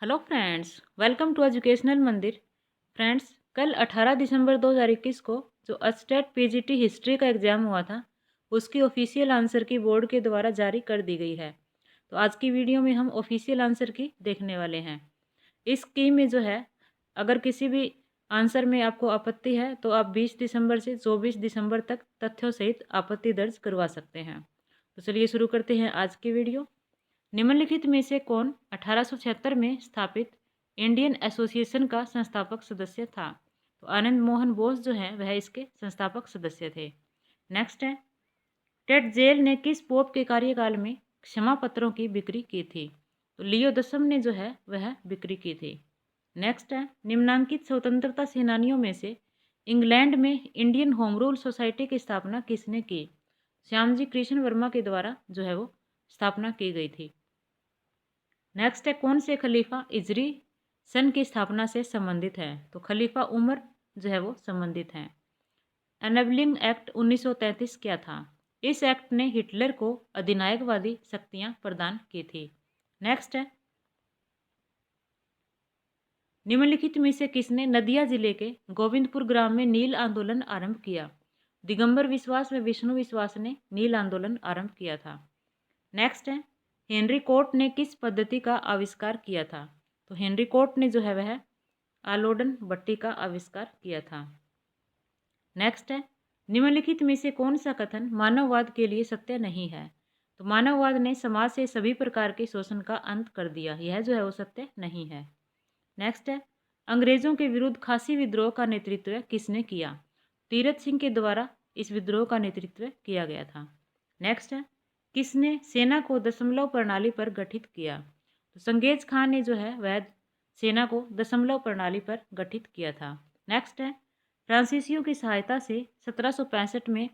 Hello friends, welcome to educational मंदिर। Friends, कल 18 दिसंबर 2021 को जो अस्टेट पीजीटी हिस्ट्री का एग्ज़ाम हुआ था, उसकी ऑफिशियल आंसर की बोर्ड के द्वारा जारी कर दी गई है। तो आज की वीडियो में हम ऑफिशियल आंसर की देखने वाले हैं। इस स्कीम में जो है, अगर किसी भी आंसर में आपको आपत्ति है तो आप 20 दिसंबर से 24 दिसंबर तक तथ्यों सहित आपत्ति दर्ज करवा सकते हैं। तो चलिए शुरू करते हैं आज की वीडियो। निम्नलिखित में से कौन 1876 में स्थापित इंडियन एसोसिएशन का संस्थापक सदस्य था? तो आनंद मोहन बोस जो है वह इसके संस्थापक सदस्य थे। नेक्स्ट है, टेड जेल ने किस पोप के कार्यकाल में क्षमा पत्रों की बिक्री की थी? तो लियो दसम ने जो है वह बिक्री की थी। नेक्स्ट है, निम्नांकित स्वतंत्रता सेनानियों में से इंग्लैंड में इंडियन होम रूल सोसाइटी की स्थापना किसने की? श्यामजी कृष्ण वर्मा के द्वारा जो है वो स्थापना की गई थी। नेक्स्ट है, कौन से खलीफा इजरी सन की स्थापना से संबंधित है? तो खलीफा उमर जो है वो संबंधित हैं। एनेबलिंग एक्ट 1933 क्या था? इस एक्ट ने हिटलर को अधिनायकवादी शक्तियां प्रदान की थी। नेक्स्ट है, निम्नलिखित में से किसने नदिया जिले के गोविंदपुर ग्राम में नील आंदोलन आरंभ किया? दिगंबर विश्वास व विष्णु विश्वास ने नील आंदोलन आरंभ किया था। नेक्स्ट है, हेनरी कोट ने किस पद्धति का आविष्कार किया था? तो हेनरी कोट ने जो है वह आलोडन बट्टी का आविष्कार किया था। नेक्स्ट है, निम्नलिखित में से कौन सा कथन मानववाद के लिए सत्य नहीं है? तो मानववाद ने समाज से सभी प्रकार के शोषण का अंत कर दिया, यह जो है वो सत्य नहीं है। नेक्स्ट है, अंग्रेजों के विरुद्ध खासी विद्रोह का नेतृत्व किसने किया? तीरथ सिंह के द्वारा इस विद्रोह का नेतृत्व किया गया था। नेक्स्ट है, किसने सेना को दशमलव प्रणाली पर गठित किया? तो चंगेज खान ने जो है वह सेना को दशमलव प्रणाली पर गठित किया था। नेक्स्ट है, फ्रांसीसियों की सहायता से 1765 में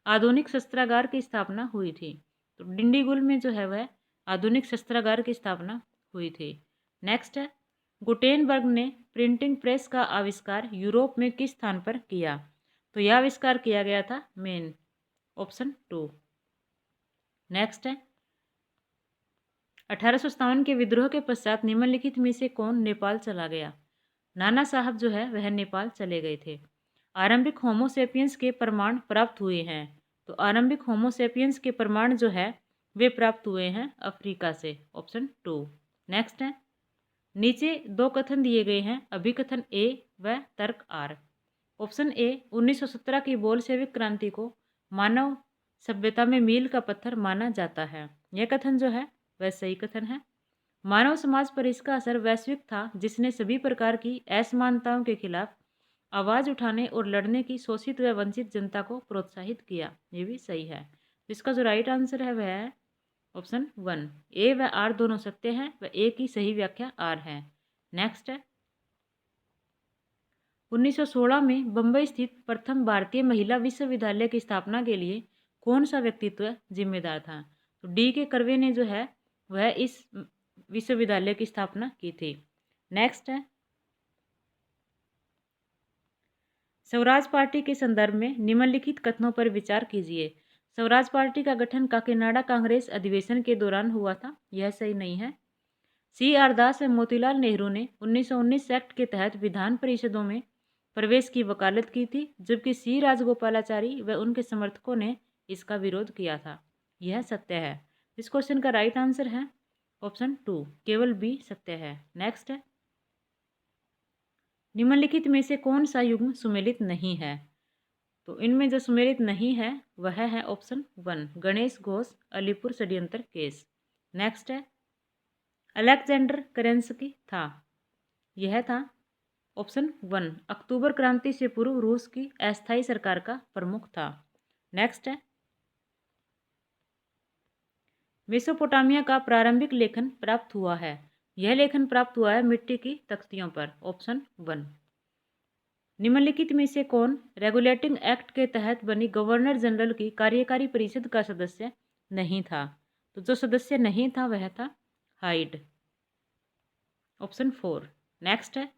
आधुनिक शस्त्रागार की स्थापना हुई थी। तो डिंडीगुल में जो है वह आधुनिक शस्त्रागार की स्थापना हुई थी। नेक्स्ट है, गुटेनबर्ग ने प्रिंटिंग प्रेस का आविष्कार यूरोप में किस स्थान पर किया? तो यह आविष्कार किया गया था मेन, ऑप्शन 2। नेक्स्ट है, 1857 के विद्रोह के पश्चात निम्नलिखित में से कौन नेपाल चला गया? नाना साहब जो है वह नेपाल चले गए थे। आरंभिक होमोसेपियंस के प्रमाण प्राप्त हुए हैं। तो आरंभिक होमोसेपियंस के प्रमाण जो है वे प्राप्त हुए हैं अफ्रीका से, ऑप्शन 2। नेक्स्ट है, नीचे दो कथन दिए गए हैं, अभिकथन ए व तर्क आर। ऑप्शन ए, 1917 की बोल्शेविक क्रांति को मानव सभ्यता में मील का पत्थर माना जाता है। यह कथन जो है वह सही कथन है। मानव समाज पर इसका असर वैश्विक था, जिसने सभी प्रकार की असमानताओं के खिलाफ आवाज उठाने और लड़ने की शोषित व वंचित जनता को प्रोत्साहित किया। ये भी सही है। इसका जो राइट आंसर है वह है ऑप्शन 1। ए व आर दोनों सत्य हैं व ए की सही व्याख्या आर है। नेक्स्ट है, 1916 में बंबई स्थित प्रथम भारतीय महिला विश्वविद्यालय की स्थापना के लिए कौन सा व्यक्तित्व जिम्मेदार था? तो डी के कर्वे ने जो है वह इस विश्वविद्यालय की स्थापना की थी। नेक्स्ट है, स्वराज पार्टी के संदर्भ में निम्नलिखित कथनों पर विचार कीजिए। स्वराज पार्टी का गठन काकीनाडा कांग्रेस अधिवेशन के दौरान हुआ था, यह सही नहीं है। सी आर दास व मोतीलाल नेहरू ने 1919 एक्ट के तहत विधान परिषदों में प्रवेश की वकालत की थी, जबकि सी राजगोपालाचारी व उनके समर्थकों ने इसका विरोध किया था। यह सत्य है। इस क्वेश्चन का राइट आंसर है ऑप्शन 2, केवल बी सत्य है। नेक्स्ट है, निम्नलिखित में से कौन सा युग्म सुमेलित नहीं है? तो इनमें जो सुमेलित नहीं है वह है ऑप्शन 1, गणेश घोष अलीपुर षड्यंत्र केस। नेक्स्ट है, अलेक्जेंडर करेंसकी था, यह था ऑप्शन 1, अक्टूबर क्रांति से पूर्व रूस की अस्थायी सरकार का प्रमुख था। नेक्स्ट है, मेसोपोटामिया का प्रारंभिक लेखन प्राप्त हुआ है, यह लेखन प्राप्त हुआ है मिट्टी की तख्तियों पर, ऑप्शन 1। निम्नलिखित में से कौन रेगुलेटिंग एक्ट के तहत बनी गवर्नर जनरल की कार्यकारी परिषद का सदस्य नहीं था? तो जो सदस्य नहीं था वह था हाइड, ऑप्शन 4। नेक्स्ट है,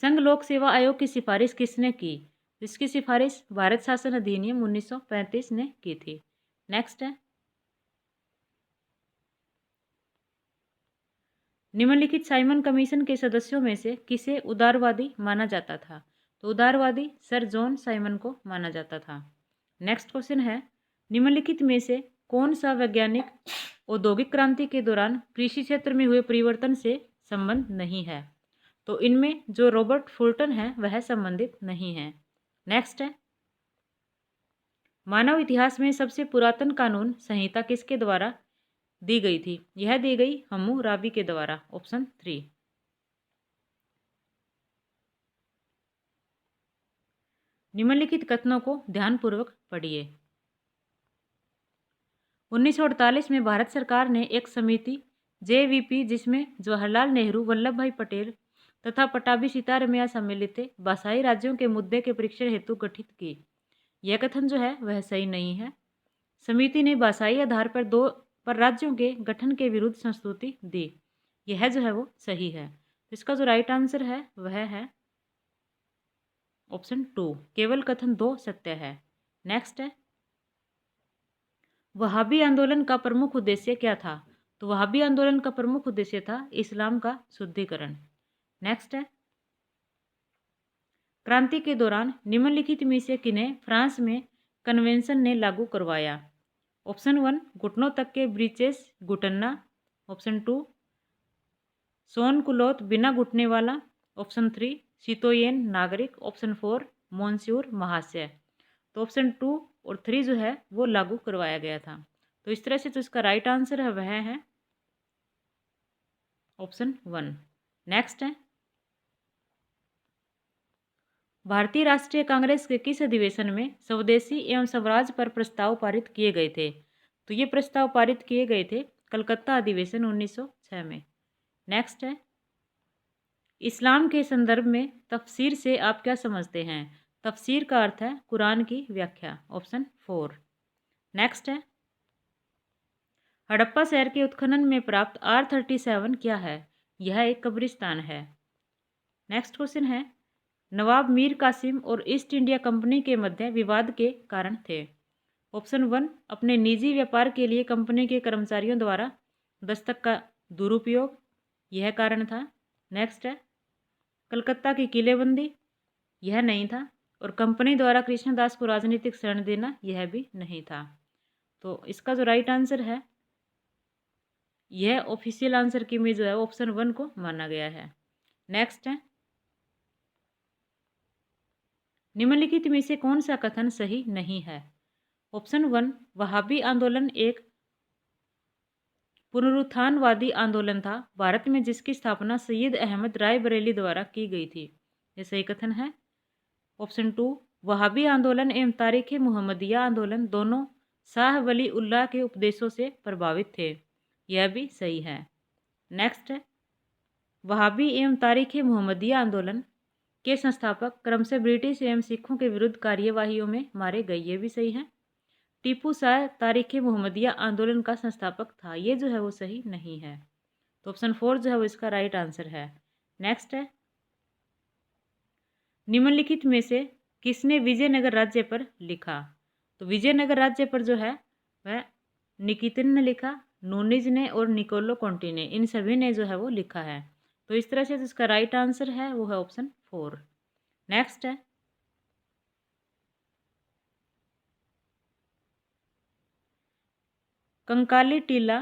संघ लोक सेवा आयोग की सिफारिश किसने की? इसकी सिफारिश भारत शासन अधिनियम 1935 ने की थी। नेक्स्ट है, निम्नलिखित साइमन कमीशन के सदस्यों में से किसे उदारवादी माना जाता था? तो उदारवादी सर जॉन साइमन को माना जाता था। नेक्स्ट क्वेश्चन है, निम्नलिखित में से कौन सा वैज्ञानिक औद्योगिक क्रांति के दौरान कृषि क्षेत्र में हुए परिवर्तन से संबंध नहीं है? तो इनमें जो रॉबर्ट फुल्टन है वह संबंधित नहीं है। नेक्स्ट है, मानव इतिहास में सबसे पुरातन कानून संहिता किसके द्वारा दी गई थी? यह दी गई हम्मुराबी के द्वारा। ऑप्शन 3। निम्नलिखित कथनों को ध्यानपूर्वक पढ़िए। 1948 में भारत सरकार ने एक समिति जेवीपी, जिसमें जवाहरलाल नेहरू, वल्लभ भाई पटेल तथा पटाभी सीतारमैया सम्मिलित थे, भाषाई राज्यों के मुद्दे के परीक्षण हेतु गठित की। यह कथन जो है वह सही नहीं है। समिति ने भाषाई आधार पर राज्यों के गठन के विरुद्ध संस्तुति दी। यह जो है वो सही है। तो इसका जो राइट आंसर है वह है ऑप्शन 2, केवल कथन 2 सत्य है। नेक्स्ट है, वहाबी आंदोलन का प्रमुख उद्देश्य क्या था? तो वहाबी आंदोलन का प्रमुख उद्देश्य था इस्लाम का शुद्धिकरण। नेक्स्ट है, क्रांति के दौरान निम्नलिखित में से किन्हें फ्रांस में कन्वेंशन ने लागू करवाया? ऑप्शन 1, घुटनों तक के ब्रीचेस घुटना। ऑप्शन 2, सोन कुलोथ बिना घुटने वाला। ऑप्शन 3, सितोयेन नागरिक। ऑप्शन 4, मोंस्यूर महाशय। तो ऑप्शन 2 और 3 जो है वो लागू करवाया गया था। तो इस तरह से जो इसका राइट आंसर है वह है ऑप्शन 1। नेक्स्ट है, भारतीय राष्ट्रीय कांग्रेस के किस अधिवेशन में स्वदेशी एवं स्वराज पर प्रस्ताव पारित किए गए थे? तो ये प्रस्ताव पारित किए गए थे कलकत्ता अधिवेशन 1906 में। नेक्स्ट है, इस्लाम के संदर्भ में तफसीर से आप क्या समझते हैं? तफसीर का अर्थ है कुरान की व्याख्या। ऑप्शन 4। नेक्स्ट है, हड़प्पा शहर के उत्खनन में प्राप्त R37 क्या है? यह एक कब्रिस्तान है। नेक्स्ट क्वेश्चन है, नवाब मीर कासिम और ईस्ट इंडिया कंपनी के मध्य विवाद के कारण थे? ऑप्शन 1, अपने निजी व्यापार के लिए कंपनी के कर्मचारियों द्वारा दस्तक का दुरुपयोग, यह कारण था। नेक्स्ट है, कलकत्ता की किलेबंदी, यह नहीं था। और कंपनी द्वारा कृष्णदास को राजनीतिक शरण देना, यह भी नहीं था। तो इसका जो राइट आंसर है, यह ऑफिशियल आंसर की में जो है ऑप्शन 1 को माना गया है। नेक्स्ट है, निम्नलिखित में से कौन सा कथन सही नहीं है? ऑप्शन 1, वहाबी आंदोलन एक पुनरुत्थानवादी आंदोलन था, भारत में जिसकी स्थापना सैयद अहमद राय बरेली द्वारा की गई थी, यह सही कथन है। ऑप्शन 2, वहाबी आंदोलन एवं तारीख मुहम्मदिया आंदोलन दोनों शाह वली उल्लाह के उपदेशों से प्रभावित थे, यह भी सही है। नेक्स्ट है, वहाबी एवं तारीख मुहम्मदिया आंदोलन के संस्थापक क्रमशः ब्रिटिश एवं सिखों के विरुद्ध कार्यवाहियों में मारे गए, ये भी सही है। टीपू शाह तारीख मुहम्मदिया आंदोलन का संस्थापक था, ये जो है वो सही नहीं है। तो ऑप्शन 4 जो है वो इसका राइट आंसर है। नेक्स्ट है, निम्नलिखित में से किसने विजयनगर राज्य पर लिखा? तो विजयनगर राज्य पर जो है वह निकितिन ने लिखा, नूनिज ने और निकोलो कॉन्टी ने, इन सभी ने जो है वो लिखा है। तो इस तरह से जिसका राइट आंसर है वो है ऑप्शन 4। नेक्स्ट है, कंकाली टीला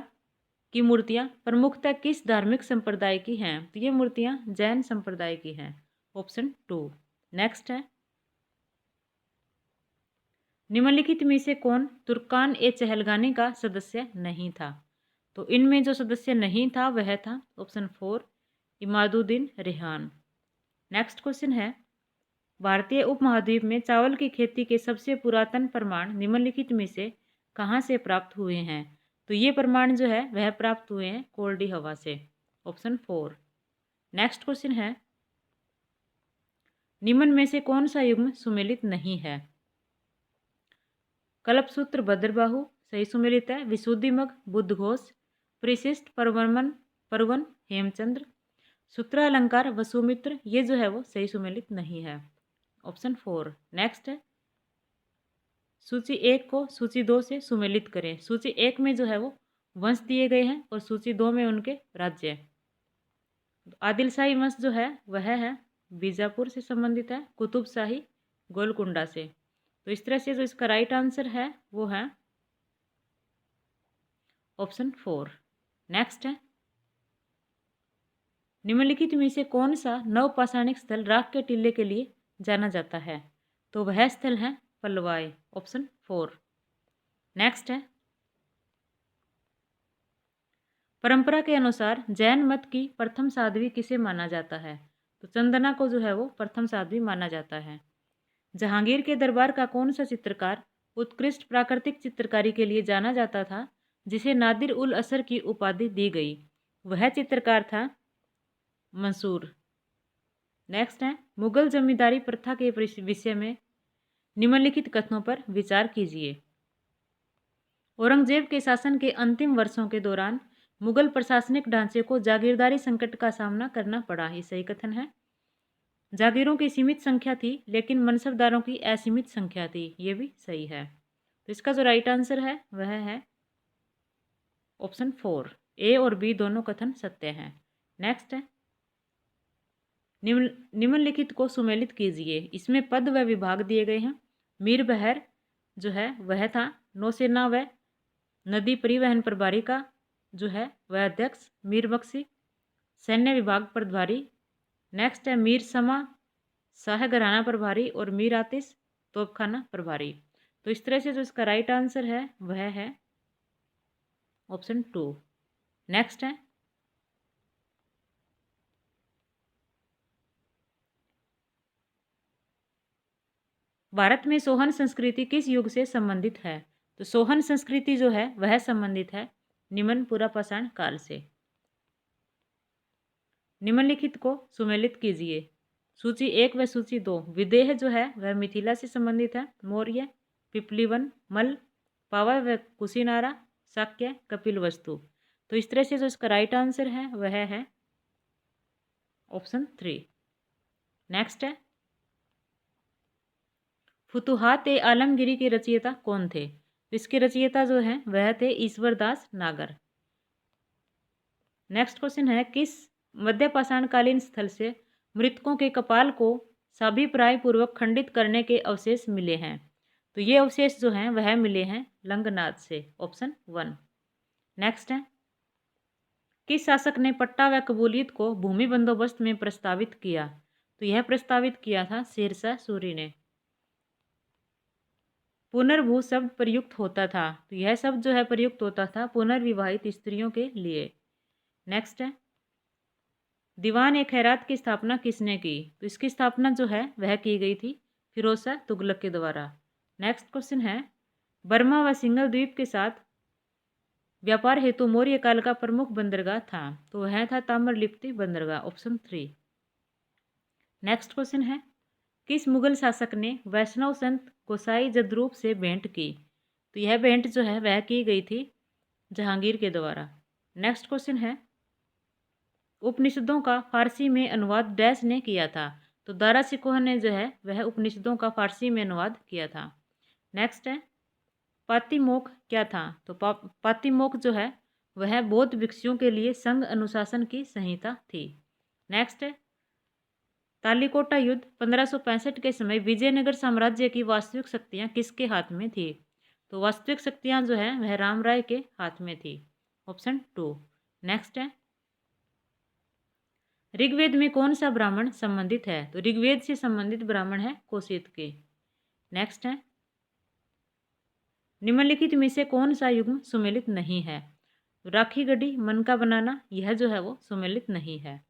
की मूर्तियां प्रमुखतः किस धार्मिक संप्रदाय की हैं? तो ये मूर्तियां जैन संप्रदाय की हैं। ऑप्शन 2। नेक्स्ट है, निम्नलिखित में से कौन तुर्कान ए चहलगानी का सदस्य नहीं था? तो इनमें जो सदस्य नहीं था वह था option 4, Imaduddin Rehan. Next question है, भारतीय उपमहाद्वीप में चावल की खेती के सबसे पुरातन प्रमाण निम्नलिखित में से कहाँ से प्राप्त हुए हैं? तो ये प्रमाण जो है वह प्राप्त हुए हैं कोल्डी हवा से। ऑप्शन 4। नेक्स्ट क्वेश्चन है, निम्न में से कौन सा युग्म सुमेलित नहीं है? कल्पसूत्र भद्रबाहु सही सुमेलित है। विशुद्धिमग बुद्धघोष, परिशिष्ट परवन हेमचंद्र, सूत्रालंकार वसुमित्र, ये जो है वो सही सुमेलित नहीं है। ऑप्शन 4। नेक्स्ट है, सूची 1 को सूची 2 से सुमेलित करें। सूची 1 में जो है वो वंश दिए गए हैं और सूची 2 में उनके राज्य। आदिल शाही वंश जो है वह है बीजापुर से संबंधित है, कुतुब शाही गोलकुंडा से। तो इस तरह से जो इसका राइट आंसर है वो है ऑप्शन 4। नेक्स्ट है, निम्नलिखित में से कौन सा नवपाषाणिक स्थल राख के टीले के लिए जाना जाता है? तो वह स्थल है पलवाई, ऑप्शन 4। नेक्स्ट है, परंपरा के अनुसार जैन मत की प्रथम साध्वी किसे माना जाता है? तो चंदना को जो है वो प्रथम साध्वी माना जाता है। जहांगीर के दरबार का कौन सा चित्रकार उत्कृष्ट प्राकृतिक चित्रकारी के लिए जाना जाता था, जिसे नादिर उल असर की उपाधि दी गई? वह चित्रकार था मंसूर। नेक्स्ट है, मुगल जमींदारी प्रथा के विषय में निम्नलिखित कथनों पर विचार कीजिए। औरंगजेब के शासन के अंतिम वर्षों के दौरान मुगल प्रशासनिक ढांचे को जागीरदारी संकट का सामना करना पड़ा, ये सही कथन है। जागीरों की सीमित संख्या थी लेकिन मनसबदारों की असीमित संख्या थी, ये भी सही है। तो इसका जो राइट आंसर है वह है ऑप्शन 4। ए और बी दोनों कथन सत्य हैं। नेक्स्ट है, निम्नलिखित को सुमेलित कीजिए। इसमें पद व विभाग दिए गए हैं। मीर बहर जो है वह था नौसेना व नदी परिवहन प्रभारी का जो है वह अध्यक्ष मीर बख्शी, सैन्य विभाग प्रभारी। नेक्स्ट है, मीर समा शाह घराना प्रभारी और मीर आतिश तोपखाना प्रभारी। तो इस तरह से जो इसका राइट आंसर है वह है ऑप्शन 2। नेक्स्ट है, भारत में सोहन संस्कृति किस युग से संबंधित है? तो सोहन संस्कृति जो है वह संबंधित है निम्न पुरापाषाण काल से। निम्नलिखित को सुमेलित कीजिए। सूची 1 व सूची 2। विदेह जो है वह मिथिला से संबंधित है, मौर्य, पिपलीवन, मल, पावा व कुशीनारा, शाक्य, कपिल वस्तु। तो इस तरह से जो इसका राइट आंसर है वह है ऑप्शन 3। नेक्स्ट है, फुतुहात ए आलमगिरी के रचयिता कौन थे? इसके रचयिता जो हैं वह थे ईश्वरदास नागर। नेक्स्ट क्वेश्चन है, किस मध्यपाषाणकालीन स्थल से मृतकों के कपाल को साभिप्राय पूर्वक खंडित करने के अवशेष मिले हैं? तो ये अवशेष जो हैं वह मिले हैं लंगनाथ से, ऑप्शन 1। नेक्स्ट है, किस शासक ने पट्टा व कबूलियत को भूमि बंदोबस्त में प्रस्तावित किया? तो यह प्रस्तावित किया था शेरशाह सूरी ने। पुनर्भू शब्द प्रयुक्त होता था, तो यह शब्द जो है प्रयुक्त होता था पुनर्विवाहित स्त्रियों के लिए। नेक्स्ट है, दीवान ए खैरात की स्थापना किसने की? तो इसकी स्थापना जो है वह की गई थी फिरोज शाह तुगलक के द्वारा। नेक्स्ट क्वेश्चन है, बर्मा व सिंगल द्वीप के साथ व्यापार हेतु मौर्य काल का प्रमुख बंदरगाह था, तो वह था ताम्रलिप्ति बंदरगाह, ऑप्शन 3। नेक्स्ट क्वेश्चन है, किस मुगल शासक ने वैष्णव संत गोसाई जदरूप से भेंट की? तो यह भेंट जो है वह की गई थी जहांगीर के द्वारा। नेक्स्ट क्वेश्चन है, उपनिषदों का फारसी में अनुवाद डैश ने किया था? तो दारा सिकोह ने जो है वह उपनिषदों का फारसी में अनुवाद किया था। नेक्स्ट है, पातिमोक्ष क्या था? तो पातिमोक्ष जो है वह बौद्ध भिक्षुओं के लिए संघ अनुशासन की संहिता थी। नेक्स्ट है, तालीकोटा युद्ध 1565 के समय विजयनगर साम्राज्य की वास्तविक शक्तियां किसके हाथ में थी? तो वास्तविक शक्तियां जो है वह राम राय के हाथ में थी, ऑप्शन 2। नेक्स्ट है, ऋग्वेद में कौन सा ब्राह्मण संबंधित है? तो ऋग्वेद से संबंधित ब्राह्मण है कौशिक के। नेक्स्ट है, निम्नलिखित में से कौन सा युग्म सुमेलित नहीं है? राखी गढ़ी, मन का बनाना, यह जो है वो सुमेलित नहीं है।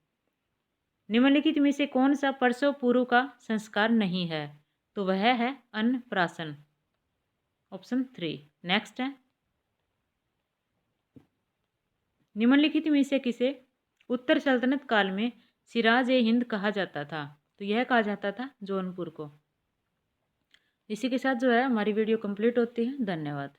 निम्नलिखित में से कौन सा परसव पुरु का संस्कार नहीं है? तो वह है अन्नप्राशन, ऑप्शन 3। नेक्स्ट है, निम्नलिखित में से किसे उत्तर सल्तनत काल में सिराज ए हिंद कहा जाता था? तो यह कहा जाता था जौनपुर को। इसी के साथ जो है हमारी वीडियो कंप्लीट होती है। धन्यवाद।